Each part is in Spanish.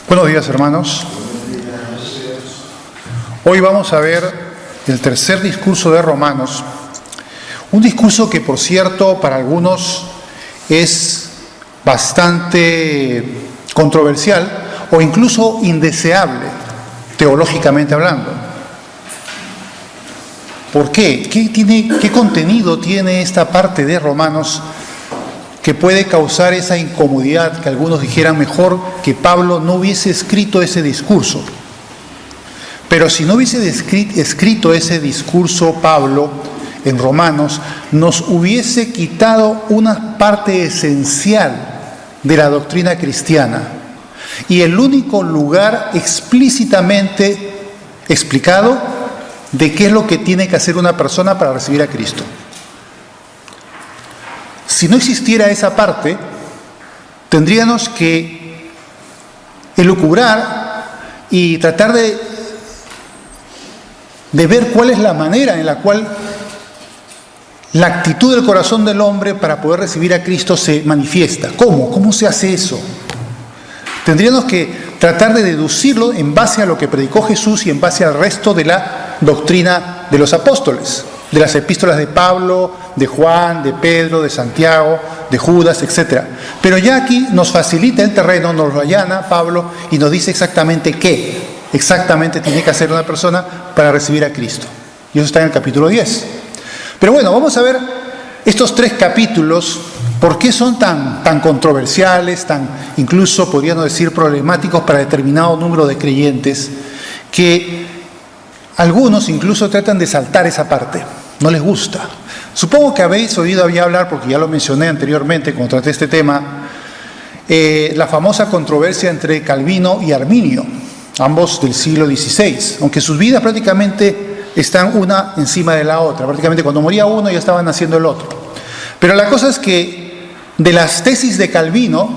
Buenos días, hermanos. Hoy vamos a ver el tercer discurso de Romanos. Un discurso que, por cierto, para algunos es bastante controversial o incluso indeseable, teológicamente hablando. ¿Por qué? ¿Qué contenido tiene esta parte de Romanos que puede causar esa incomodidad, que algunos dijeran mejor que Pablo no hubiese escrito ese discurso? Pero si no hubiese escrito ese discurso Pablo en Romanos, nos hubiese quitado una parte esencial de la doctrina cristiana y el único lugar explícitamente explicado de qué es lo que tiene que hacer una persona para recibir a Cristo. Si no existiera esa parte, tendríamos que elucubrar y tratar de ver cuál es la manera en la cual la actitud del corazón del hombre para poder recibir a Cristo se manifiesta. ¿Cómo se hace eso? Tendríamos que tratar de deducirlo en base a lo que predicó Jesús y en base al resto de la doctrina de los apóstoles, de las epístolas de Pablo, de Juan, de Pedro, de Santiago, de Judas, etc. Pero ya aquí nos facilita el terreno, nos lo allana Pablo y nos dice exactamente qué exactamente tiene que hacer una persona para recibir a Cristo. Y eso está en el capítulo 10. Pero bueno, vamos a ver estos 3 capítulos, por qué son tan controversiales, tan incluso podríamos decir problemáticos para determinado número de creyentes, que algunos incluso tratan de saltar esa parte, no les gusta. Supongo que habéis oído hablar, porque ya lo mencioné anteriormente cuando traté este tema, la famosa controversia entre Calvino y Arminio, ambos del siglo XVI, aunque sus vidas prácticamente están una encima de la otra. Prácticamente cuando moría uno ya estaban naciendo el otro. Pero la cosa es que de las tesis de Calvino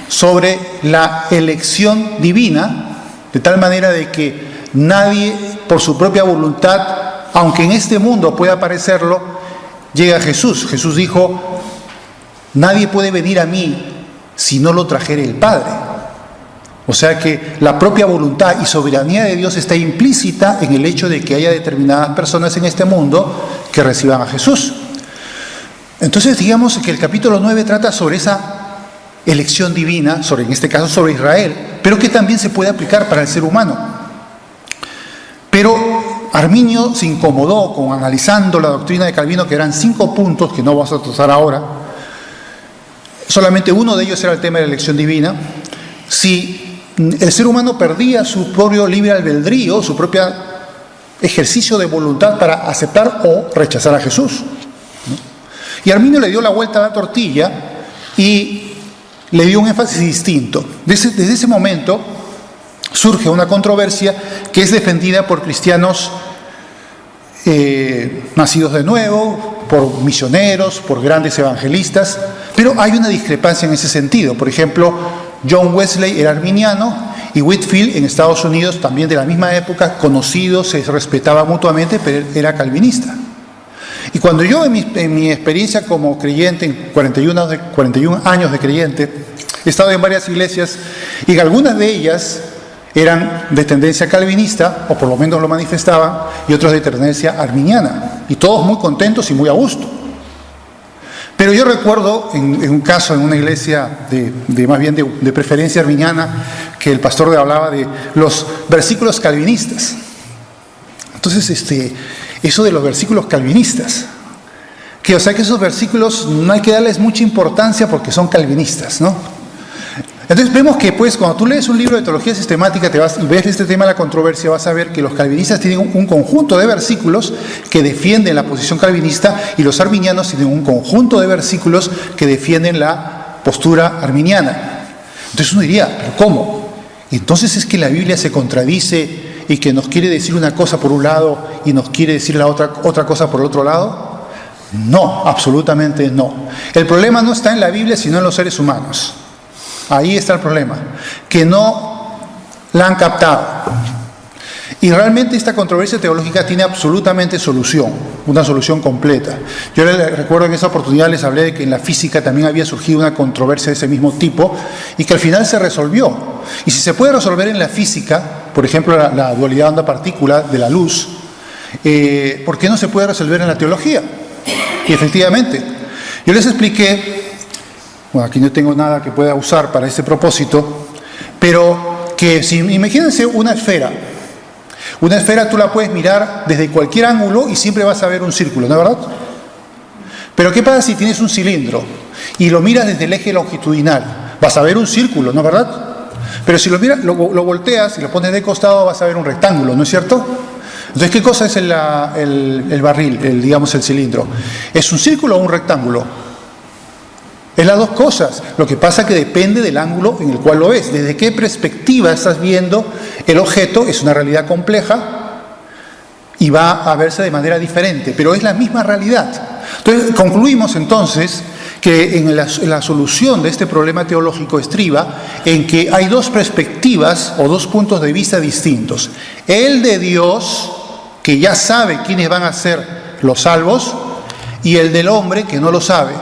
sobre la elección divina, de tal manera de que nadie por su propia voluntad, aunque en este mundo pueda parecerlo, llega a Jesús. Jesús dijo: nadie puede venir a mí si no lo trajere el Padre. O sea que la propia voluntad y soberanía de Dios está implícita en el hecho de que haya determinadas personas en este mundo que reciban a Jesús. Entonces digamos que el capítulo 9 trata sobre esa elección divina, en este caso sobre Israel, pero que también se puede aplicar para el ser humano. Pero Arminio se incomodó con analizando la doctrina de Calvino, que eran 5 puntos que no vamos a tratar ahora. Solamente uno de ellos era el tema de la elección divina. Si el ser humano perdía su propio libre albedrío, su propio ejercicio de voluntad para aceptar o rechazar a Jesús, ¿no? Y Arminio le dio la vuelta a la tortilla y le dio un énfasis distinto. Desde ese momento surge una controversia que es defendida por cristianos nacidos de nuevo, por misioneros, por grandes evangelistas, pero hay una discrepancia en ese sentido. Por ejemplo, John Wesley era arminiano y Whitefield en Estados Unidos, también de la misma época, conocido, se respetaba mutuamente, pero era calvinista. Y cuando yo en mi experiencia como creyente, en 41 años de creyente, he estado en varias iglesias y algunas de ellas eran de tendencia calvinista, o por lo menos lo manifestaban, y otras de tendencia arminiana, y todos muy contentos y muy a gusto. Pero yo recuerdo en un caso en una iglesia más bien de preferencia arminiana, que el pastor hablaba de los versículos calvinistas. Entonces, eso de los versículos calvinistas, que esos versículos no hay que darles mucha importancia porque son calvinistas, ¿no? Entonces vemos que cuando tú lees un libro de teología sistemática y ves este tema de la controversia, vas a ver que los calvinistas tienen un conjunto de versículos que defienden la posición calvinista y los arminianos tienen un conjunto de versículos que defienden la postura arminiana. Entonces uno diría, ¿pero cómo? Entonces es que la Biblia se contradice y que nos quiere decir una cosa por un lado y nos quiere decir la otra cosa por el otro lado. No, absolutamente no. El problema no está en la Biblia, sino en los seres humanos. Ahí está el problema, que no la han captado. Y realmente esta controversia teológica tiene absolutamente solución, una solución completa. Yo recuerdo en esa oportunidad les hablé de que en la física también había surgido una controversia de ese mismo tipo y que al final se resolvió. Y si se puede resolver en la física, por ejemplo la dualidad onda-partícula de la luz, ¿por qué no se puede resolver en la teología? Y efectivamente, yo les expliqué, bueno, aquí no tengo nada que pueda usar para este propósito, pero que si imagínense una esfera tú la puedes mirar desde cualquier ángulo y siempre vas a ver un círculo, ¿no es verdad? Pero ¿qué pasa si tienes un cilindro y lo miras desde el eje longitudinal? Vas a ver un círculo, ¿no es verdad? Pero si lo volteas y lo pones de costado vas a ver un rectángulo, ¿no es cierto? Entonces, ¿qué cosa es el barril, digamos el cilindro? ¿Es un círculo o un rectángulo? Es las dos cosas. Lo que pasa es que depende del ángulo en el cual lo ves. Desde qué perspectiva estás viendo el objeto, es una realidad compleja y va a verse de manera diferente, pero es la misma realidad. Entonces, concluimos entonces que en la solución de este problema teológico estriba en que hay dos perspectivas o dos puntos de vista distintos. El de Dios, que ya sabe quiénes van a ser los salvos, y el del hombre, que no lo sabe,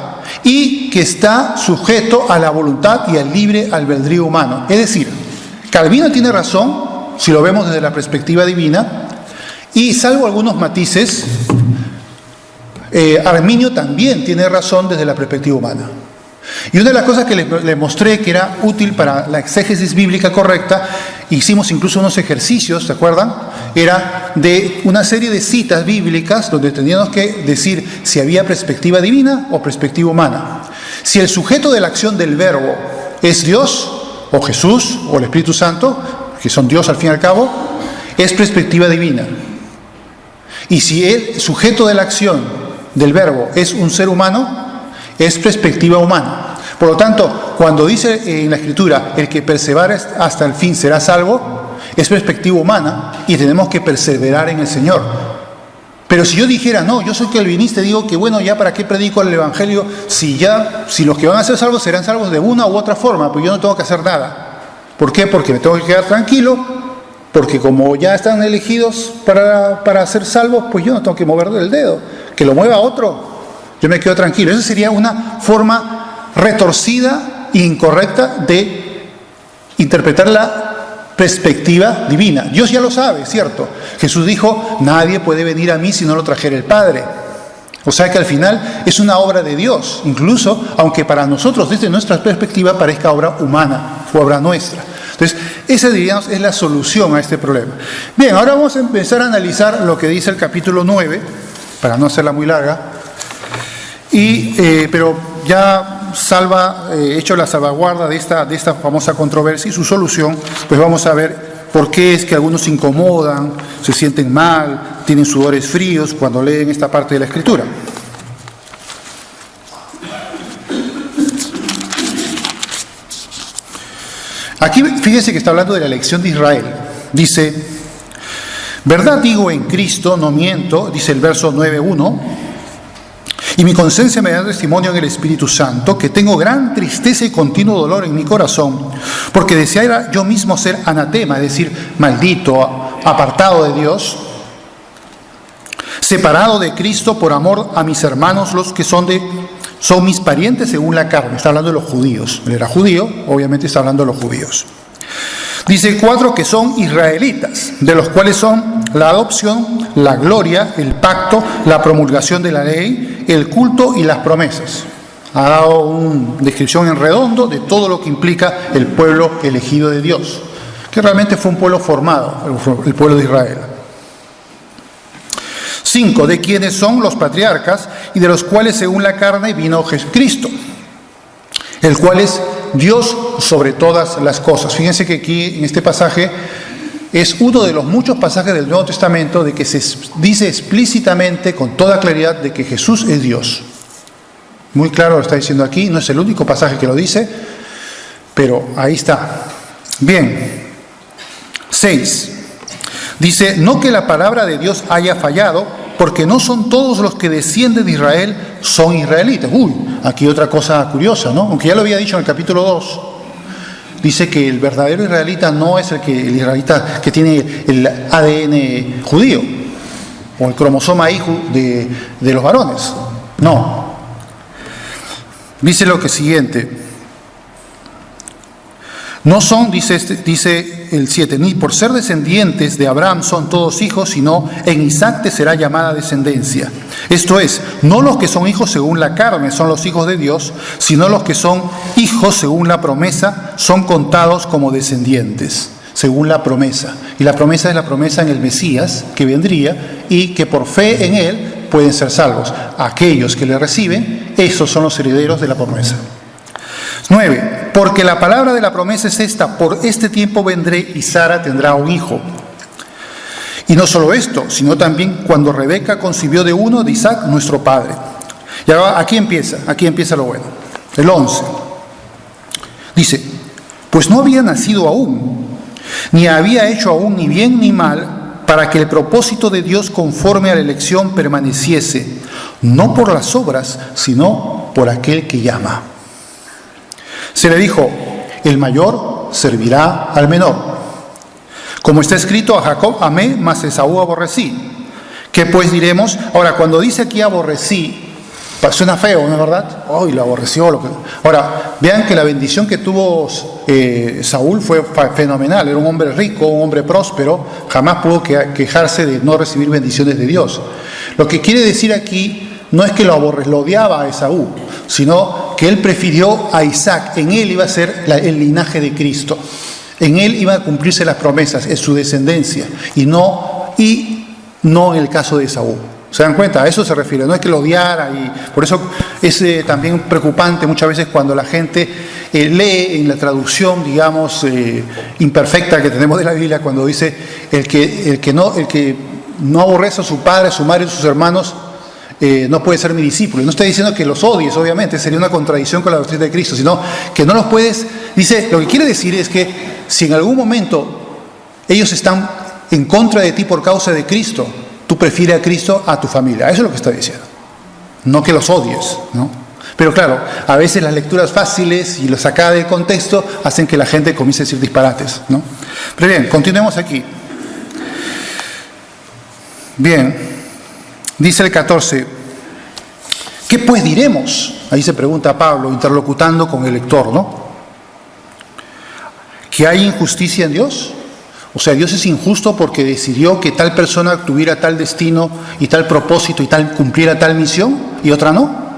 y que está sujeto a la voluntad y al libre albedrío humano. Es decir, Calvino tiene razón, si lo vemos desde la perspectiva divina, y salvo algunos matices, Arminio también tiene razón desde la perspectiva humana. Y una de las cosas que les mostré que era útil para la exégesis bíblica correcta, hicimos incluso unos ejercicios, ¿se acuerdan? Era de una serie de citas bíblicas donde teníamos que decir si había perspectiva divina o perspectiva humana. Si el sujeto de la acción del verbo es Dios, o Jesús, o el Espíritu Santo, que son Dios al fin y al cabo, es perspectiva divina. Y si el sujeto de la acción del verbo es un ser humano, es perspectiva humana. Por lo tanto, cuando dice en la Escritura, el que persevera hasta el fin será salvo, es perspectiva humana y tenemos que perseverar en el Señor. Pero si yo dijera, no, yo soy calvinista y digo que bueno, ya para qué predico el Evangelio, si los que van a ser salvos serán salvos de una u otra forma, pues yo no tengo que hacer nada. ¿Por qué? Porque me tengo que quedar tranquilo, porque como ya están elegidos para ser salvos, pues yo no tengo que mover el dedo. Que lo mueva otro, yo me quedo tranquilo. Esa sería una forma retorcida e incorrecta de interpretar la perspectiva divina. Dios ya lo sabe, ¿cierto? Jesús dijo, nadie puede venir a mí si no lo trajera el Padre. O sea que al final es una obra de Dios, incluso aunque para nosotros desde nuestra perspectiva parezca obra humana, obra nuestra. Entonces, esa, diríamos, es la solución a este problema. Bien, ahora vamos a empezar a analizar lo que dice el capítulo 9, para no hacerla muy larga, pero ya hecho la salvaguarda de esta famosa controversia y su solución, pues vamos a ver por qué es que algunos se incomodan, se sienten mal, tienen sudores fríos cuando leen esta parte de la Escritura. Aquí fíjense que está hablando de la elección de Israel. Dice, verdad digo en Cristo, no miento, dice el verso 9.1, y mi conciencia me da testimonio en el Espíritu Santo, que tengo gran tristeza y continuo dolor en mi corazón, porque deseara yo mismo ser anatema, es decir, maldito, apartado de Dios, separado de Cristo por amor a mis hermanos, los que son mis parientes según la carne. Está hablando de los judíos. Él era judío, obviamente está hablando de los judíos. Dice 4 que son israelitas, de los cuales son la adopción, la gloria, el pacto, la promulgación de la ley, el culto y las promesas. Ha dado una descripción en redondo de todo lo que implica el pueblo elegido de Dios, que realmente fue un pueblo formado, el pueblo de Israel. 5, de quienes son los patriarcas y de los cuales según la carne vino Jesucristo, el cual es Dios sobre todas las cosas. Fíjense que aquí en este pasaje es uno de los muchos pasajes del Nuevo Testamento de que se dice explícitamente con toda claridad de que Jesús es Dios. Muy claro lo está diciendo aquí, no es el único pasaje que lo dice, pero ahí está. Bien, 6. Dice, no que la palabra de Dios haya fallado, porque no son todos los que descienden de Israel son israelitas. Aquí otra cosa curiosa, ¿no? Aunque ya lo había dicho en el capítulo 2, dice que el verdadero israelita no es el israelita que tiene el ADN judío o el cromosoma hijo de los varones. No. Dice lo que siguiente. No son, dice el 7, ni por ser descendientes de Abraham son todos hijos, sino en Isaac te será llamada descendencia. Esto es, no los que son hijos según la carne son los hijos de Dios, sino los que son hijos según la promesa son contados como descendientes, según la promesa. Y la promesa es la promesa en el Mesías que vendría y que por fe en él pueden ser salvos. Aquellos que le reciben, esos son los herederos de la promesa. 9. Porque la palabra de la promesa es esta: por este tiempo vendré y Sara tendrá un hijo. Y no solo esto, sino también cuando Rebeca concibió de uno, de Isaac, nuestro padre. Y ahora aquí empieza lo bueno. El 11. Dice, pues no había nacido aún, ni había hecho aún ni bien ni mal, para que el propósito de Dios conforme a la elección permaneciese, no por las obras, sino por aquel que llama. Se le dijo, el mayor servirá al menor. Como está escrito, a Jacob amé, mas a Esaú aborrecí. ¿Qué pues diremos? Ahora, cuando dice aquí aborrecí, suena feo, ¿no es verdad? ¡Ay, lo aborreció! Ahora, vean que la bendición que tuvo Saúl fue fenomenal. Era un hombre rico, un hombre próspero. Jamás pudo quejarse de no recibir bendiciones de Dios. Lo que quiere decir aquí no es que lo odiaba a Esaú, sino que él prefirió a Isaac. En él iba a ser el linaje de Cristo. En él iban a cumplirse las promesas, en su descendencia, y no en el caso de Esaú. ¿Se dan cuenta? A eso se refiere, no es que lo odiara, y por eso es también preocupante muchas veces cuando la gente lee en la traducción, digamos, imperfecta que tenemos de la Biblia, cuando dice el que no aborrece a su padre, a su madre y a sus hermanos, no puede ser mi discípulo. Y no está diciendo que los odies, obviamente, sería una contradicción con la doctrina de Cristo, sino que no los puedes. Dice, lo que quiere decir es que si en algún momento ellos están en contra de ti por causa de Cristo, tú prefieres a Cristo a tu familia. Eso es lo que está diciendo. No que los odies, ¿no? Pero claro, a veces las lecturas fáciles y los sacadas del contexto hacen que la gente comience a decir disparates, ¿no? Pero bien, continuemos aquí. Bien. Dice el 14, ¿qué pues diremos? Ahí se pregunta Pablo, interlocutando con el lector, ¿no? ¿Que hay injusticia en Dios? O sea, Dios es injusto porque decidió que tal persona tuviera tal destino y tal propósito y cumpliera tal misión y otra no.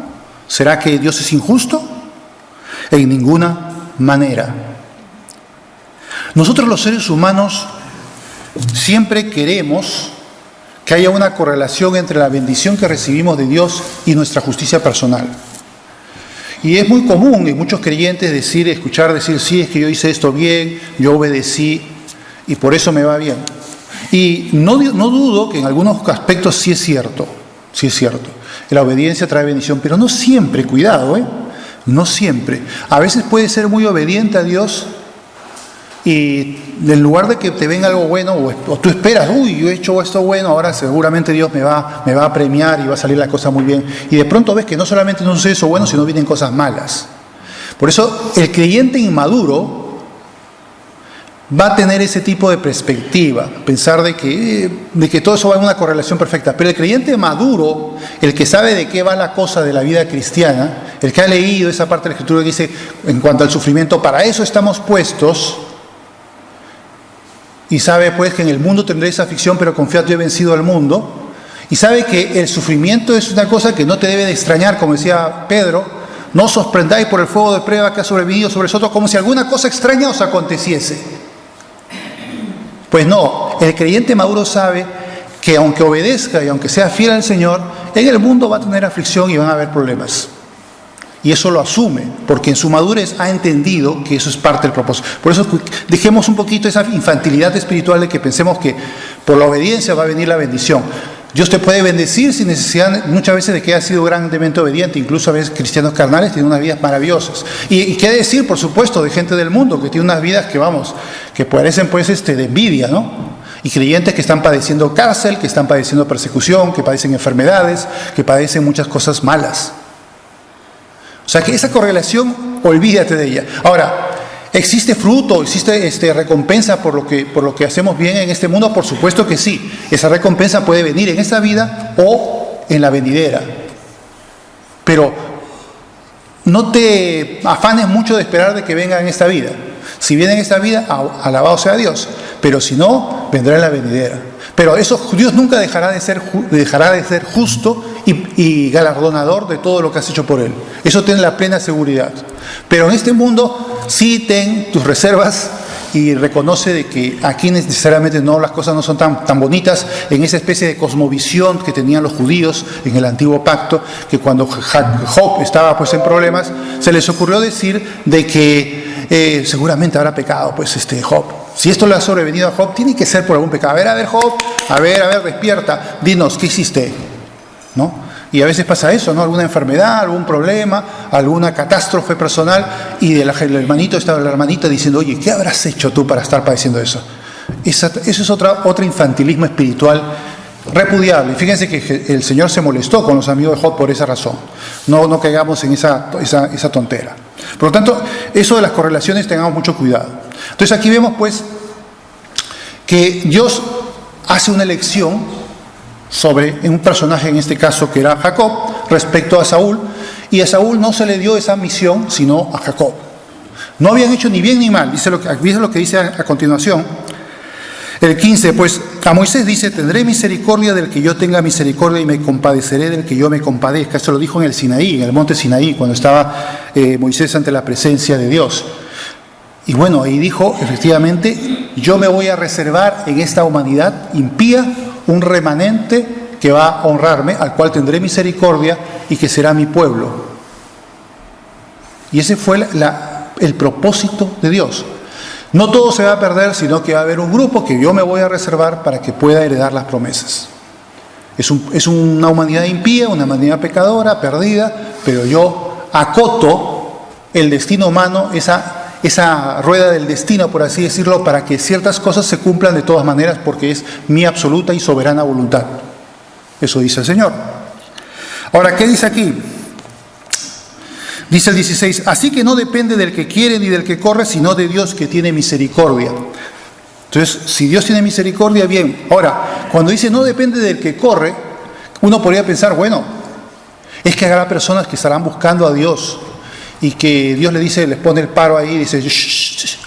¿Será que Dios es injusto? En ninguna manera. Nosotros los seres humanos siempre queremos que haya una correlación entre la bendición que recibimos de Dios y nuestra justicia personal. Y es muy común en muchos creyentes escuchar decir, sí, es que yo hice esto bien, yo obedecí y por eso me va bien. Y no dudo que en algunos aspectos sí es cierto. La obediencia trae bendición, pero no siempre, cuidado, no siempre. A veces puedes ser muy obediente a Dios y en lugar de que te venga algo bueno, o tú esperas, yo he hecho esto bueno, ahora seguramente Dios me va a premiar y va a salir la cosa muy bien. Y de pronto ves que no solamente no sucede eso bueno, sino vienen cosas malas. Por eso el creyente inmaduro va a tener ese tipo de perspectiva, pensar de que todo eso va en una correlación perfecta. Pero el creyente maduro, el que sabe de qué va la cosa de la vida cristiana, el que ha leído esa parte de la Escritura que dice, en cuanto al sufrimiento, para eso estamos puestos, y sabe pues que en el mundo tendréis aflicción, pero confiad, yo he vencido al mundo, y sabe que el sufrimiento es una cosa que no te debe de extrañar, como decía Pedro, no os sorprendáis por el fuego de prueba que ha sobrevenido sobre vosotros, como si alguna cosa extraña os aconteciese. Pues no, el creyente maduro sabe que aunque obedezca y aunque sea fiel al Señor, en el mundo va a tener aflicción y van a haber problemas. Y eso lo asume, porque en su madurez ha entendido que eso es parte del propósito. Por eso dejemos un poquito esa infantilidad espiritual de que pensemos que por la obediencia va a venir la bendición. Dios te puede bendecir sin necesidad muchas veces de que hayas sido grandemente obediente. Incluso a veces cristianos carnales tienen unas vidas maravillosas. Y qué decir, por supuesto, de gente del mundo que tiene unas vidas que parecen pues de envidia, ¿no? Y creyentes que están padeciendo cárcel, que están padeciendo persecución, que padecen enfermedades, que padecen muchas cosas malas. O sea que esa correlación, olvídate de ella. Ahora, ¿Existe fruto? ¿Existe recompensa por lo que hacemos bien en este mundo? Por supuesto que sí. Esa recompensa puede venir en esta vida o en la venidera. Pero no te afanes mucho de esperar de que venga en esta vida. Si viene en esta vida, alabado sea Dios. Pero si no, vendrá en la venidera. Pero eso, Dios nunca dejará de ser justo y galardonador de todo lo que has hecho por Él. Eso ten la plena seguridad. Pero en este mundo sí ten tus reservas y reconoce de que aquí necesariamente las cosas no son tan bonitas en esa especie de cosmovisión que tenían los judíos en el antiguo pacto, que cuando Job estaba pues en problemas, se les ocurrió decir de que seguramente habrá pecado pues Job. Si esto le ha sobrevenido a Job, tiene que ser por algún pecado. A ver, Job, a ver, despierta, dinos, ¿qué hiciste? ¿No? Y a veces pasa eso, ¿no? Alguna enfermedad, algún problema, alguna catástrofe personal, y el hermanito estaba la hermanita diciendo, oye, ¿qué habrás hecho tú para estar padeciendo eso? Eso es otro infantilismo espiritual repudiable. Y fíjense que el Señor se molestó con los amigos de Job por esa razón. No caigamos en esa tontera. Por lo tanto, eso de las correlaciones, tengamos mucho cuidado. Entonces aquí vemos pues que Dios hace una elección sobre un personaje, en este caso que era Jacob, respecto a Saúl, y a Saúl no se le dio esa misión, sino a Jacob. No habían hecho ni bien ni mal, dice lo que dice a continuación. El 15, pues a Moisés dice, tendré misericordia del que yo tenga misericordia y me compadeceré del que yo me compadezca. Esto lo dijo en el Sinaí, en el monte Sinaí, cuando estaba Moisés ante la presencia de Dios. Y bueno, ahí dijo, efectivamente, yo me voy a reservar en esta humanidad impía un remanente que va a honrarme, al cual tendré misericordia y que será mi pueblo. Y ese fue el propósito de Dios. No todo se va a perder, sino que va a haber un grupo que yo me voy a reservar para que pueda heredar las promesas. Es una humanidad impía, una humanidad pecadora, perdida, pero yo acoto el destino humano, esa rueda del destino, por así decirlo, para que ciertas cosas se cumplan de todas maneras, porque es mi absoluta y soberana voluntad. Eso dice el Señor. Ahora, ¿qué dice aquí? Dice el 16, así que no depende del que quiere ni del que corre, sino de Dios que tiene misericordia. Entonces, si Dios tiene misericordia, bien. Ahora, cuando dice no depende del que corre, uno podría pensar, bueno, es que habrá personas que estarán buscando a Dios y que Dios les pone el paro ahí y dice,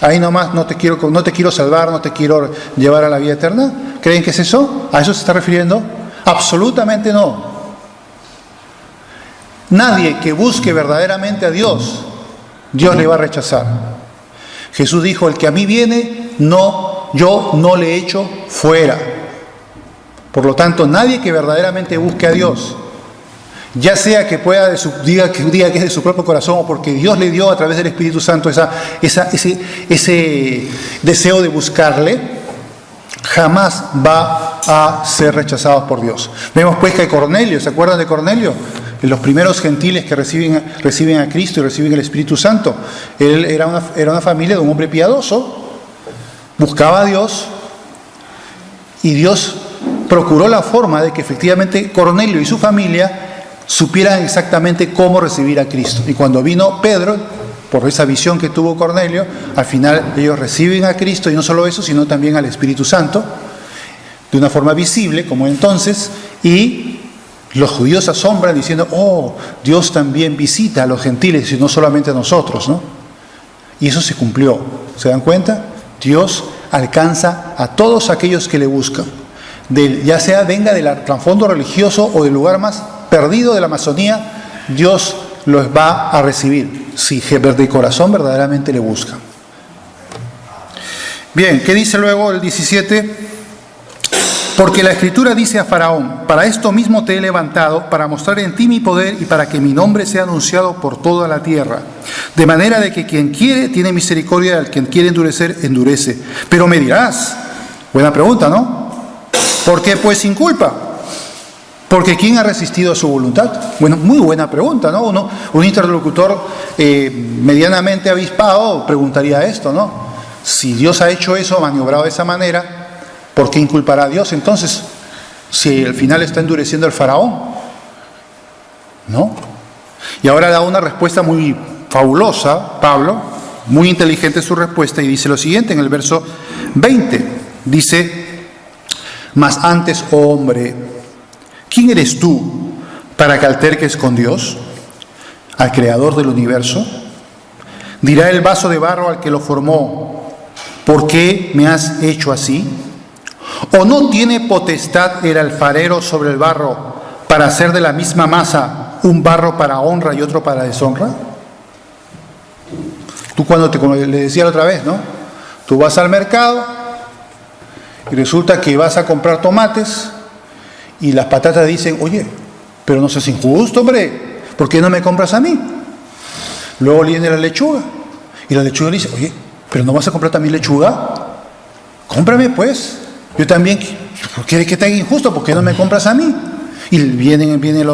ahí nomás no te quiero salvar, no te quiero llevar a la vida eterna. ¿Creen que es eso? ¿A eso se está refiriendo? Absolutamente no. Nadie que busque verdaderamente a Dios, Dios le va a rechazar. Jesús dijo, el que a mí viene, yo no le echo fuera. Por lo tanto, nadie que verdaderamente busque a Dios, ya sea que diga que es de su propio corazón o porque Dios le dio a través del Espíritu Santo ese deseo de buscarle, jamás va a ser rechazado por Dios. Vemos pues que Cornelio, ¿se acuerdan de Cornelio? Los primeros gentiles que reciben a Cristo y reciben el Espíritu Santo. Él era una familia de un hombre piadoso, buscaba a Dios, y Dios procuró la forma de que efectivamente Cornelio y su familia supieran exactamente cómo recibir a Cristo. Y cuando vino Pedro, por esa visión que tuvo Cornelio, al final ellos reciben a Cristo, y no solo eso, sino también al Espíritu Santo, de una forma visible, como entonces, y los judíos se asombran diciendo, oh, Dios también visita a los gentiles y no solamente a nosotros, ¿no? Y eso se cumplió. ¿Se dan cuenta? Dios alcanza a todos aquellos que le buscan. Ya sea venga del trasfondo religioso o del lugar más perdido de la Amazonía, Dios los va a recibir, si de corazón verdaderamente le buscan. Bien, ¿qué dice luego el 17? Porque la Escritura dice a Faraón, para esto mismo te he levantado, para mostrar en ti mi poder y para que mi nombre sea anunciado por toda la tierra. De manera de que quien quiere tiene misericordia, al quien quiere endurecer, endurece. Pero me dirás, buena pregunta, ¿no? ¿Por qué pues sin culpa? Porque ¿quién ha resistido a su voluntad? Bueno, muy buena pregunta, ¿no? Un interlocutor medianamente avispado preguntaría esto, ¿no? Si Dios ha hecho eso, maniobrado de esa manera, ¿por qué inculpará a Dios entonces? Si al final está endureciendo el faraón, ¿no? Y ahora da una respuesta muy fabulosa, Pablo, Muy inteligente su respuesta y dice lo siguiente en el verso 20. Dice, mas antes, oh hombre, ¿quién eres tú para que alterques con Dios, al creador del universo? Dirá el vaso de barro al que lo formó, ¿por qué me has hecho así? ¿O no tiene potestad el alfarero sobre el barro para hacer de la misma masa un barro para honra y otro para deshonra? Tú como le decía la otra vez, ¿no? Tú vas al mercado y resulta que vas a comprar tomates y las patatas dicen, oye, pero no seas injusto, hombre, ¿por qué no me compras a mí? Luego viene la lechuga y la lechuga le dice, oye, pero no vas a comprar también lechuga, cómprame pues, yo también, ¿por qué tan injusto? ¿Por qué no me compras a mí? Y vienen o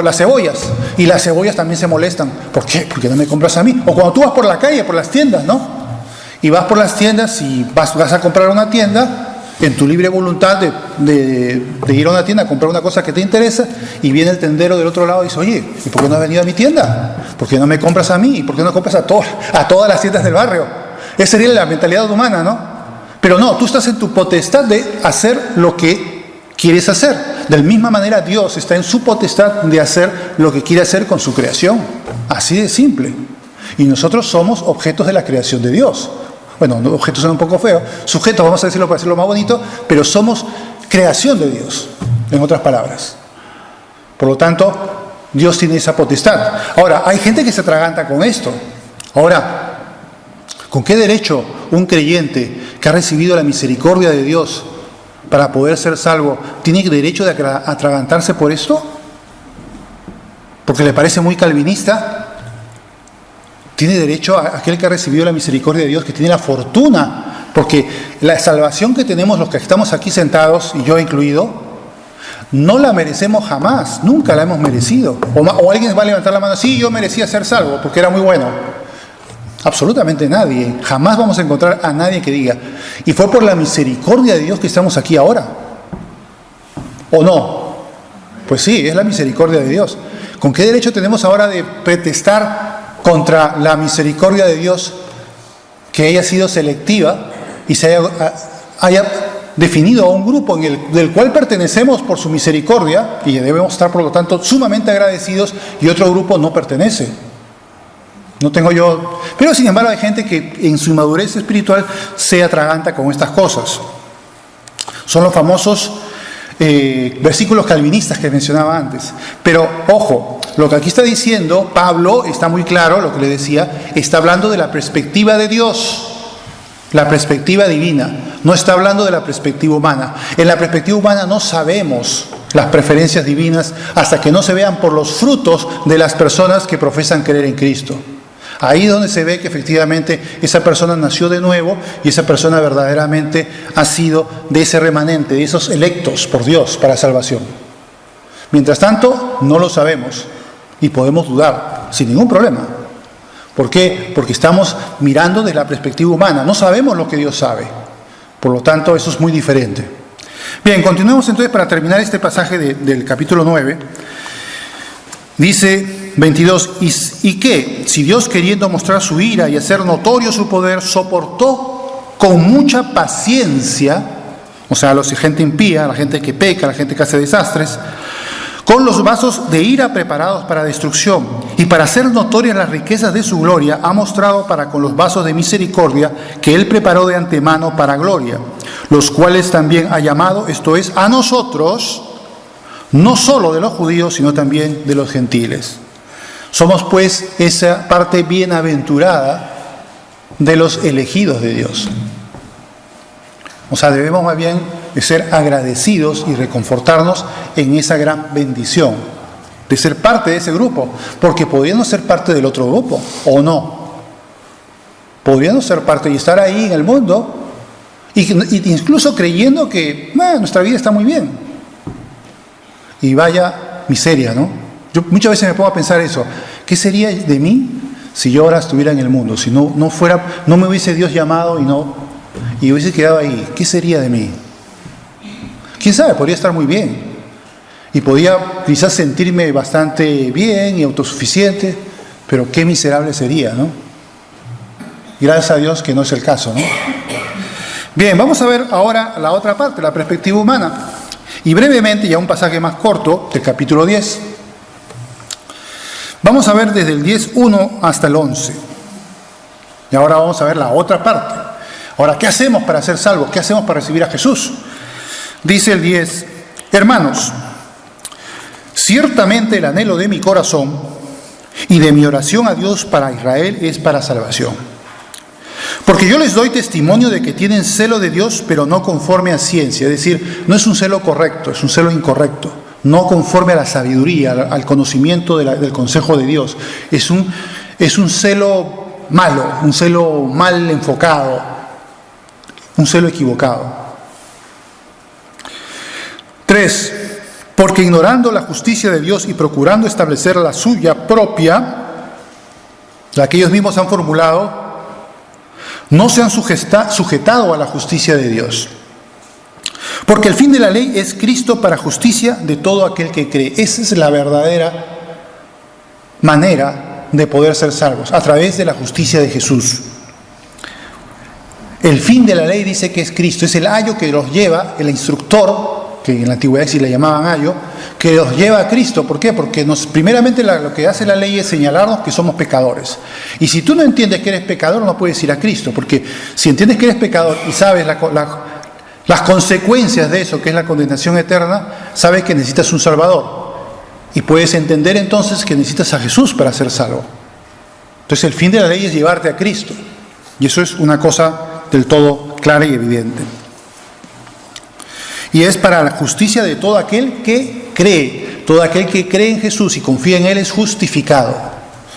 las cebollas, y las cebollas también se molestan, ¿por qué? ¿Por qué no me compras a mí? O cuando tú vas por la calle, por las tiendas, ¿no? Y vas por las tiendas y vas a comprar una tienda, en tu libre voluntad de ir a una tienda a comprar una cosa que te interesa, y viene el tendero del otro lado y dice, oye, ¿y por qué no has venido a mi tienda? ¿Por qué no me compras a mí? ¿Y por qué no compras a todas las tiendas del barrio? Esa sería la mentalidad humana, ¿no? Pero no, tú estás en tu potestad de hacer lo que quieres hacer. De la misma manera Dios está en su potestad de hacer lo que quiere hacer con su creación. Así de simple. Y nosotros somos objetos de la creación de Dios. Bueno, objetos son un poco feos, sujetos, vamos a decirlo para decirlo más bonito, pero somos creación de Dios, en otras palabras. Por lo tanto, Dios tiene esa potestad. Ahora, hay gente que se atraganta con esto. Ahora, ¿con qué derecho un creyente que ha recibido la misericordia de Dios para poder ser salvo tiene derecho de atragantarse por esto? ¿Porque le parece muy calvinista? Tiene derecho a aquel que ha recibido la misericordia de Dios, que tiene la fortuna, porque la salvación que tenemos los que estamos aquí sentados, y yo incluido, no la merecemos jamás, nunca la hemos merecido. O alguien va a levantar la mano, sí, yo merecía ser salvo porque era muy bueno. Absolutamente nadie, jamás vamos a encontrar a nadie que diga, y fue por la misericordia de Dios que estamos aquí ahora. ¿O no? Pues sí, es la misericordia de Dios. ¿Con qué derecho tenemos ahora de protestar contra la misericordia de Dios, que haya sido selectiva y se haya definido a un grupo del cual pertenecemos por su misericordia, y debemos estar por lo tanto sumamente agradecidos, y otro grupo no pertenece? No tengo yo... Pero sin embargo hay gente que en su inmadurez espiritual se atraganta con estas cosas. Son los famosos versículos calvinistas que mencionaba antes. Pero ojo, lo que aquí está diciendo Pablo está muy claro, lo que le decía, está hablando de la perspectiva de Dios, la perspectiva divina, no está hablando de la perspectiva humana. En la perspectiva humana no sabemos las preferencias divinas hasta que no se vean por los frutos de las personas que profesan creer en Cristo. Ahí es donde se ve que efectivamente esa persona nació de nuevo y esa persona verdaderamente ha sido de ese remanente, de esos electos por Dios para salvación. Mientras tanto, no lo sabemos y podemos dudar sin ningún problema. ¿Por qué? Porque estamos mirando desde la perspectiva humana, no sabemos lo que Dios sabe. Por lo tanto, eso es muy diferente. Bien, continuemos entonces para terminar este pasaje del capítulo 9. Dice 22, ¿y qué? Si Dios, queriendo mostrar su ira y hacer notorio su poder, soportó con mucha paciencia, o sea, a la gente impía, a la gente que peca, a la gente que hace desastres, con los vasos de ira preparados para destrucción, y para hacer notorias las riquezas de su gloria, ha mostrado para con los vasos de misericordia que Él preparó de antemano para gloria, los cuales también ha llamado, esto es, a nosotros, no solo de los judíos, sino también de los gentiles. Somos pues esa parte bienaventurada de los elegidos de Dios. O sea, debemos más bien ser agradecidos y reconfortarnos en esa gran bendición de ser parte de ese grupo, porque podríamos ser parte del otro grupo, ¿o no? Podríamos ser parte y estar ahí en el mundo, y incluso creyendo que nuestra vida está muy bien. Y vaya miseria, ¿no? Yo muchas veces me pongo a pensar eso. ¿Qué sería de mí si yo ahora estuviera en el mundo? Si no me hubiese Dios llamado y hubiese quedado ahí. ¿Qué sería de mí? ¿Quién sabe? Podría estar muy bien. Y podía quizás sentirme bastante bien y autosuficiente. Pero qué miserable sería, ¿no? Gracias a Dios que no es el caso, ¿no? Bien, vamos a ver ahora la otra parte, la perspectiva humana. Y brevemente, ya un pasaje más corto, del capítulo 10. Vamos a ver desde el 10:1 hasta el 11. Y ahora vamos a ver la otra parte. Ahora, ¿qué hacemos para ser salvos? ¿Qué hacemos para recibir a Jesús? Dice el 10, hermanos, ciertamente el anhelo de mi corazón y de mi oración a Dios para Israel es para salvación. Porque yo les doy testimonio de que tienen celo de Dios, pero no conforme a ciencia. Es decir, no es un celo correcto, es un celo incorrecto. No conforme a la sabiduría, al conocimiento del consejo de Dios. Es un celo malo, un celo mal enfocado, un celo equivocado. 3. Porque ignorando la justicia de Dios y procurando establecer la suya propia, la que ellos mismos han formulado, no se han sujetado a la justicia de Dios. Porque el fin de la ley es Cristo para justicia de todo aquel que cree. Esa es la verdadera manera de poder ser salvos, a través de la justicia de Jesús. El fin de la ley dice que es Cristo, es el ayo que los lleva, el instructor, que en la antigüedad sí le llamaban ayo, que los lleva a Cristo. ¿Por qué? Porque primeramente lo que hace la ley es señalarnos que somos pecadores. Y si tú no entiendes que eres pecador, no puedes ir a Cristo, porque si entiendes que eres pecador y sabes las consecuencias de eso, que es la condenación eterna, sabes que necesitas un Salvador. Y puedes entender entonces que necesitas a Jesús para ser salvo. Entonces el fin de la ley es llevarte a Cristo. Y eso es una cosa del todo clara y evidente. Y es para la justicia de todo aquel que cree. Todo aquel que cree en Jesús y confía en Él es justificado.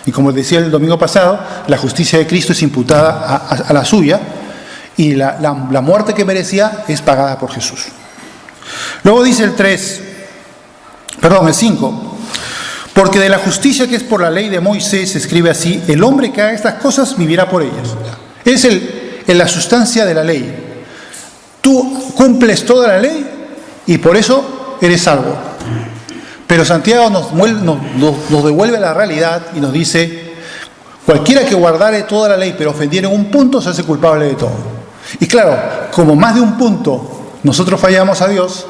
Y como decía el domingo pasado, la justicia de Cristo es imputada a la suya. Y la muerte que merecía es pagada por Jesús. Luego dice el 5. Porque de la justicia que es por la ley de Moisés se escribe así: el hombre que haga estas cosas vivirá por ellas. Es la sustancia de la ley. Tú cumples toda la ley y por eso eres salvo. Pero Santiago nos devuelve a la realidad y nos dice: cualquiera que guardare toda la ley pero ofendiere en un punto se hace culpable de todo. Y claro, como más de un punto nosotros fallamos a Dios,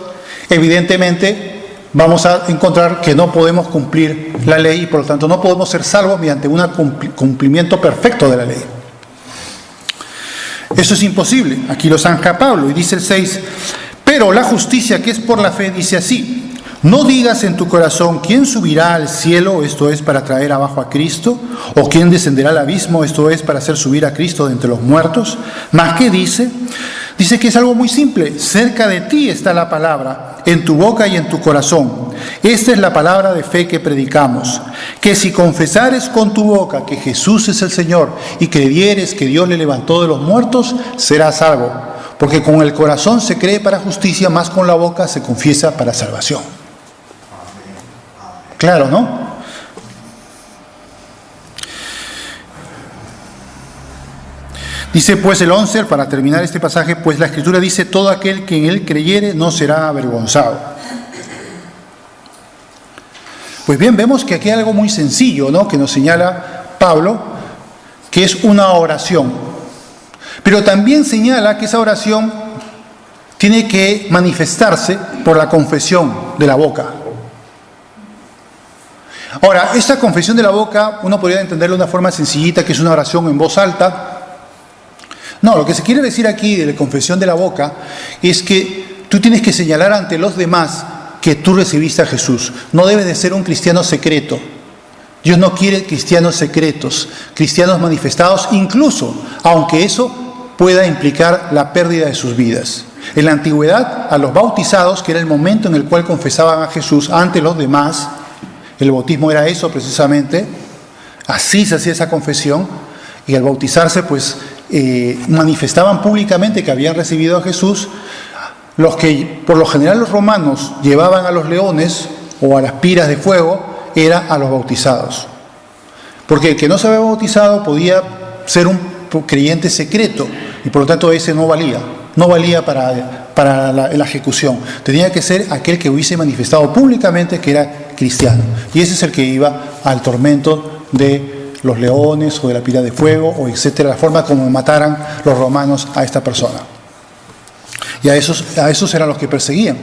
evidentemente vamos a encontrar que no podemos cumplir la ley y por lo tanto no podemos ser salvos mediante un cumplimiento perfecto de la ley. Eso es imposible. Aquí lo zanja Pablo y dice el 6, pero la justicia que es por la fe dice así: no digas en tu corazón quién subirá al cielo, esto es para traer abajo a Cristo, o quién descenderá al abismo, esto es para hacer subir a Cristo de entre los muertos. ¿Más qué dice? Dice que es algo muy simple: cerca de ti está la palabra, en tu boca y en tu corazón. Esta es la palabra de fe que predicamos, que si confesares con tu boca que Jesús es el Señor y creyeres que Dios le levantó de los muertos, serás salvo. Porque con el corazón se cree para justicia, más con la boca se confiesa para salvación. Claro, ¿no? Dice pues el 11, para terminar este pasaje, pues la Escritura dice: todo aquel que en él creyere no será avergonzado. Pues bien, vemos que aquí hay algo muy sencillo, ¿no?, que nos señala Pablo, que es una oración. Pero también señala que esa oración tiene que manifestarse por la confesión de la boca. Ahora, esta confesión de la boca, uno podría entenderlo de una forma sencillita, que es una oración en voz alta. No, lo que se quiere decir aquí de la confesión de la boca es que tú tienes que señalar ante los demás que tú recibiste a Jesús. No debes de ser un cristiano secreto. Dios no quiere cristianos secretos, cristianos manifestados, incluso aunque eso pueda implicar la pérdida de sus vidas. En la antigüedad, a los bautizados, que era el momento en el cual confesaban a Jesús ante los demás, el bautismo era eso precisamente, así se hacía esa confesión, y al bautizarse pues manifestaban públicamente que habían recibido a Jesús. Los que por lo general los romanos llevaban a los leones o a las piras de fuego era a los bautizados, porque el que no se había bautizado podía ser un creyente secreto y por lo tanto ese no valía para la ejecución. Tenía que ser aquel que hubiese manifestado públicamente que era cristiano, y ese es el que iba al tormento de los leones o de la pila de fuego, o etcétera, la forma como mataran los romanos a esta persona. Y a esos eran los que perseguían.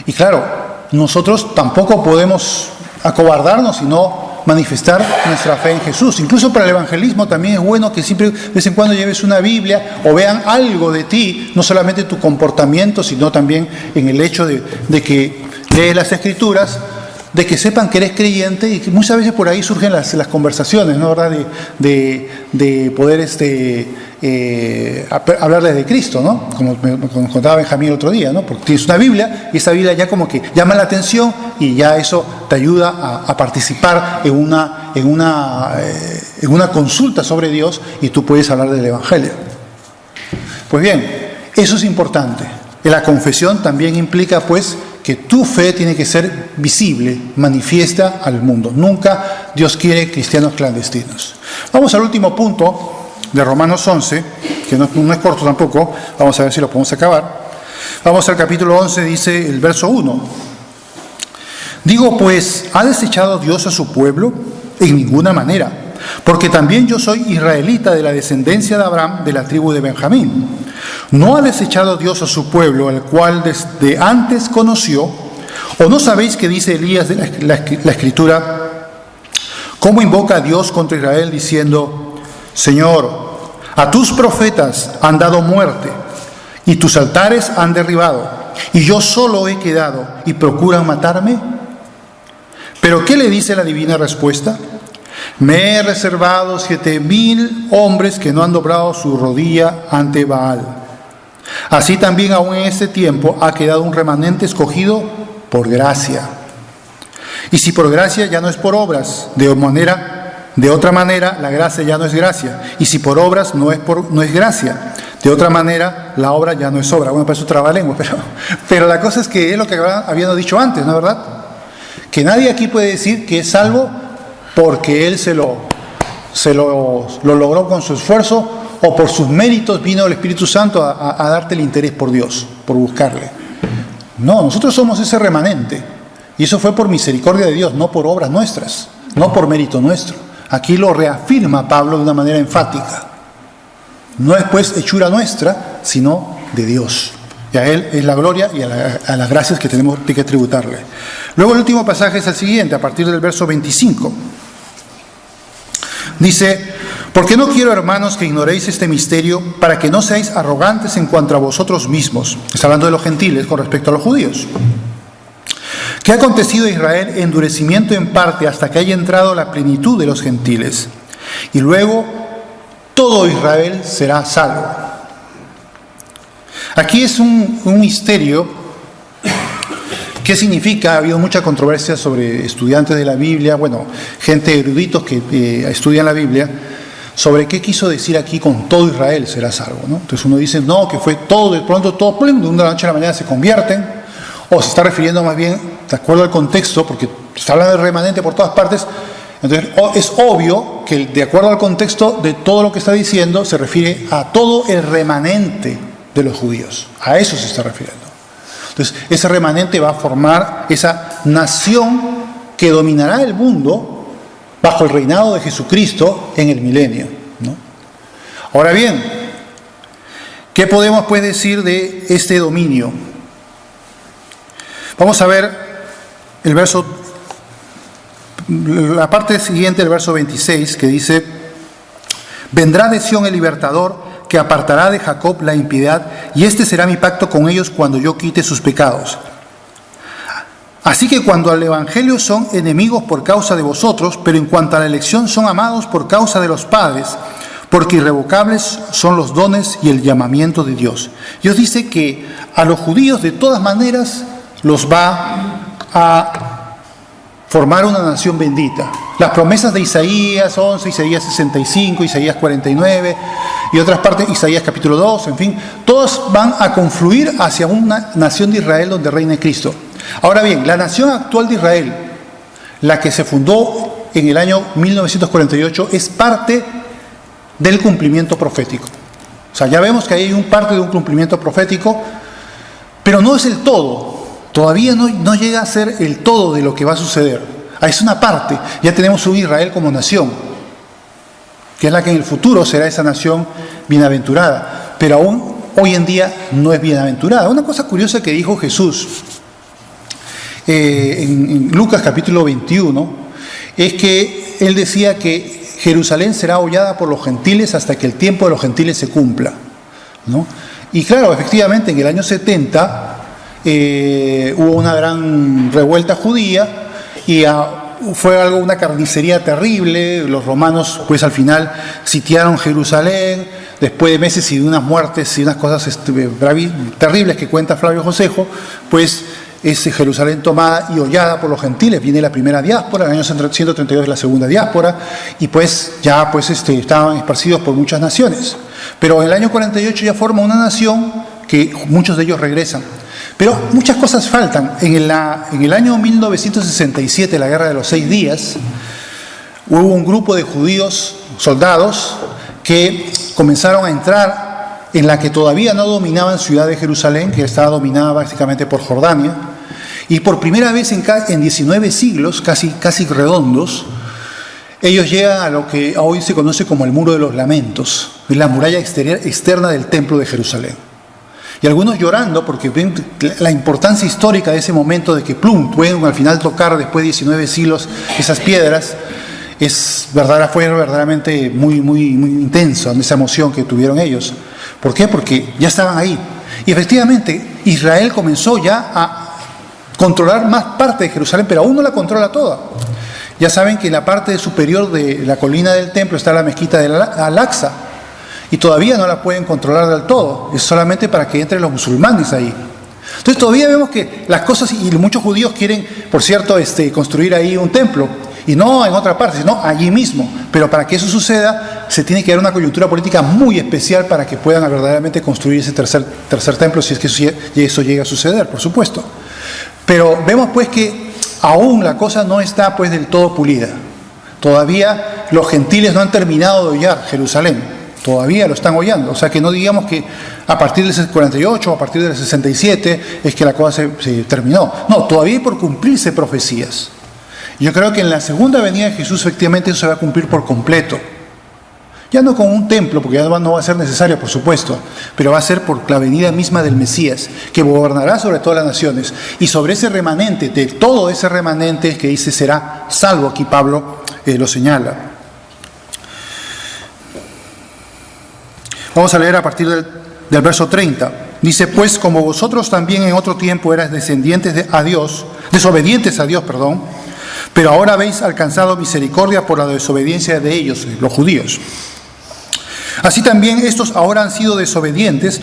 Y claro, nosotros tampoco podemos acobardarnos, sino manifestar nuestra fe en Jesús. Incluso para el evangelismo también es bueno que siempre, de vez en cuando, lleves una Biblia o vean algo de ti, no solamente tu comportamiento, sino también en el hecho de que lees las Escrituras, de que sepan que eres creyente, y que muchas veces por ahí surgen las conversaciones, ¿no? ¿Verdad? De poder hablarles de Cristo, ¿no? Como nos contaba Benjamín el otro día, ¿no? Porque tienes una Biblia y esa Biblia ya como que llama la atención y ya eso te ayuda a participar en una consulta sobre Dios, y tú puedes hablar del Evangelio. Pues bien, eso es importante. La confesión también implica, pues, que tu fe tiene que ser visible, manifiesta al mundo. Nunca Dios quiere cristianos clandestinos. Vamos al último punto de Romanos 11, que no es corto tampoco. Vamos a ver si lo podemos acabar. Vamos al capítulo 11, dice el verso 1. Digo, pues, ¿ha desechado Dios a su pueblo? En ninguna manera, porque también yo soy israelita de la descendencia de Abraham, de la tribu de Benjamín. ¿No ha desechado Dios a su pueblo, al cual desde antes conoció? ¿O no sabéis que dice Elías de la Escritura? ¿Cómo invoca a Dios contra Israel diciendo: Señor, a tus profetas han dado muerte, y tus altares han derribado, y yo solo he quedado, y procuran matarme? ¿Pero qué le dice la divina respuesta? Me he reservado 7,000 hombres que no han doblado su rodilla ante Baal. Así también aún en este tiempo ha quedado un remanente escogido por gracia. Y si por gracia, ya no es por obras. De otra manera, la gracia ya no es gracia. Y si por obras, no es gracia. De otra manera, la obra ya no es obra. Bueno, para eso trabalengua, pero la cosa es que es lo que habíamos dicho antes, ¿no es verdad? Que nadie aquí puede decir que es salvo porque él se lo logró con su esfuerzo, o por sus méritos vino el Espíritu Santo a darte el interés por Dios, por buscarle. No, nosotros somos ese remanente, y eso fue por misericordia de Dios, no por obras nuestras, no por mérito nuestro. Aquí lo reafirma Pablo de una manera enfática. No es pues hechura nuestra, sino de Dios. Y a Él es la gloria y a las gracias que tenemos que tributarle. Luego el último pasaje es el siguiente, a partir del verso 25. Dice: porque no quiero, hermanos, que ignoréis este misterio, para que no seáis arrogantes en cuanto a vosotros mismos. Está hablando de los gentiles con respecto a los judíos. ¿Qué ha acontecido a Israel? Endurecimiento en parte, hasta que haya entrado la plenitud de los gentiles. Y luego todo Israel será salvo. Aquí es un misterio. ¿Qué significa? Ha habido mucha controversia sobre estudiantes de la Biblia, gente eruditos que estudian la Biblia, sobre qué quiso decir aquí con todo Israel será salvo, ¿no? Entonces uno dice, no, que fue todo, de pronto todo, de una noche a la mañana se convierten, o se está refiriendo más bien, de acuerdo al contexto, porque se está hablando de remanente por todas partes. Entonces es obvio que de acuerdo al contexto de todo lo que está diciendo, se refiere a todo el remanente de los judíos, a eso se está refiriendo. Entonces ese remanente va a formar esa nación que dominará el mundo bajo el reinado de Jesucristo en el milenio, ¿no? Ahora bien, ¿qué podemos pues decir de este dominio? Vamos a ver la parte siguiente del verso 26, que dice: vendrá de Sión el libertador, que apartará de Jacob la impiedad, y este será mi pacto con ellos cuando yo quite sus pecados. Así que cuando al evangelio son enemigos por causa de vosotros, pero en cuanto a la elección son amados por causa de los padres, porque irrevocables son los dones y el llamamiento de Dios. Dios dice que a los judíos de todas maneras los va a formar una nación bendita. Las promesas de Isaías 11, Isaías 65, Isaías 49 y otras partes, Isaías capítulo 2, en fin, todos van a confluir hacia una nación de Israel donde reine Cristo. Ahora bien, la nación actual de Israel, la que se fundó en el año 1948, es parte del cumplimiento profético. O sea, ya vemos que hay parte de un cumplimiento profético, pero no es el todo. Todavía no llega a ser el todo de lo que va a suceder. Es una parte. Ya tenemos un Israel como nación. que es la que en el futuro será esa nación bienaventurada, pero aún hoy en día no es bienaventurada. Una cosa curiosa que dijo Jesús en Lucas capítulo 21 es que él decía que Jerusalén será hollada por los gentiles hasta que el tiempo de los gentiles se cumpla, ¿no? Y claro, efectivamente, en el año 70 hubo una gran revuelta judía y fue una carnicería terrible. Los romanos, pues al final sitiaron Jerusalén, después de meses y de unas muertes y unas cosas terribles que cuenta Flavio Josejo, pues es Jerusalén tomada y hollada por los gentiles. Viene la primera diáspora, en el año 132 la segunda diáspora, y pues ya estaban esparcidos por muchas naciones. Pero en el año 48 ya forma una nación que muchos de ellos regresan. Pero muchas cosas faltan. En el año 1967, la Guerra de los 6 Días, hubo un grupo de judíos, soldados, que comenzaron a entrar en la que todavía no dominaban ciudad de Jerusalén, que estaba dominada básicamente por Jordania, y por primera vez en 19 siglos, casi redondos, ellos llegan a lo que hoy se conoce como el Muro de los Lamentos, la muralla externa del Templo de Jerusalén. Y algunos llorando porque ven la importancia histórica de ese momento de que pueden al final tocar después de 19 siglos esas piedras. Fue verdaderamente muy intenso esa emoción que tuvieron ellos. ¿Por qué? Porque ya estaban ahí. Y efectivamente Israel comenzó ya a controlar más parte de Jerusalén, pero aún no la controla toda. Ya saben que en la parte superior de la colina del templo está la mezquita de Al-Aqsa, y todavía no la pueden controlar del todo, es solamente para que entren los musulmanes ahí. Entonces todavía vemos que las cosas, y muchos judíos quieren, por cierto, construir ahí un templo, y no en otra parte, sino allí mismo. Pero para que eso suceda, se tiene que dar una coyuntura política muy especial para que puedan verdaderamente construir ese tercer templo, si es que eso llega a suceder, por supuesto. Pero vemos pues que aún la cosa no está pues del todo pulida. Todavía los gentiles no han terminado de hollar Jerusalén. Todavía lo están hollando. O sea que no digamos que a partir del 48 o a partir del 67 es que la cosa se terminó. No, todavía hay por cumplirse profecías. Yo creo que en la segunda venida de Jesús efectivamente eso se va a cumplir por completo. Ya no con un templo, porque ya no va a ser necesario, por supuesto, pero va a ser por la venida misma del Mesías, que gobernará sobre todas las naciones. Y sobre ese remanente, de todo ese remanente que dice será salvo, aquí Pablo lo señala. Vamos a leer a partir del verso 30. Dice, pues como vosotros también en otro tiempo erais desobedientes a Dios, pero ahora habéis alcanzado misericordia por la desobediencia de ellos, los judíos. Así también estos ahora han sido desobedientes,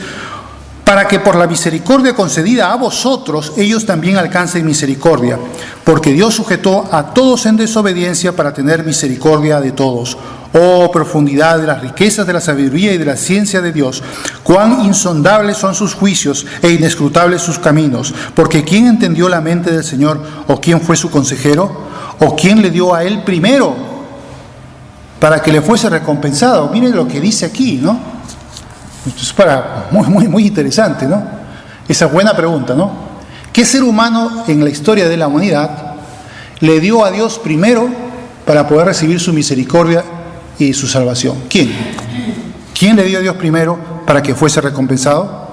para que por la misericordia concedida a vosotros, ellos también alcancen misericordia, porque Dios sujetó a todos en desobediencia para tener misericordia de todos. Oh, profundidad de las riquezas de la sabiduría y de la ciencia de Dios, cuán insondables son sus juicios e inescrutables sus caminos, porque ¿quién entendió la mente del Señor, o quién fue su consejero, o quién le dio a él primero para que le fuese recompensado? Miren lo que dice aquí, ¿no? Esto es muy interesante, ¿no? Esa buena pregunta, ¿no? ¿Qué ser humano en la historia de la humanidad le dio a Dios primero para poder recibir su misericordia y su salvación? ¿Quién? ¿Quién le dio a Dios primero para que fuese recompensado?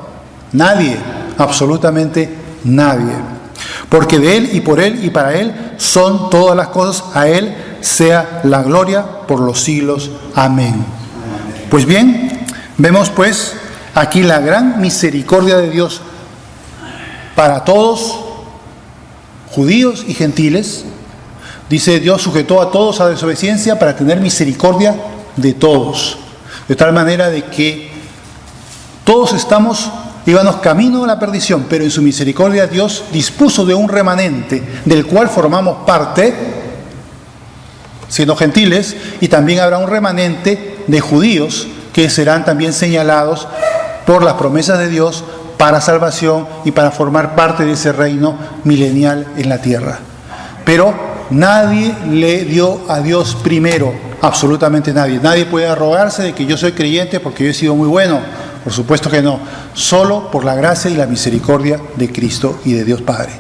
Nadie, absolutamente nadie. Porque de Él y por Él y para Él son todas las cosas, a Él sea la gloria por los siglos. Amén. Pues bien, vemos pues aquí la gran misericordia de Dios para todos, judíos y gentiles. Dice, Dios sujetó a todos a desobediencia para tener misericordia de todos. De tal manera de que todos íbamos camino a la perdición, pero en su misericordia Dios dispuso de un remanente del cual formamos parte, siendo gentiles, y también habrá un remanente de judíos que serán también señalados por las promesas de Dios para salvación y para formar parte de ese reino milenial en la tierra. Pero nadie le dio a Dios primero, absolutamente nadie. Nadie puede arrogarse de que yo soy creyente porque yo he sido muy bueno. Por supuesto que no. Solo por la gracia y la misericordia de Cristo y de Dios Padre.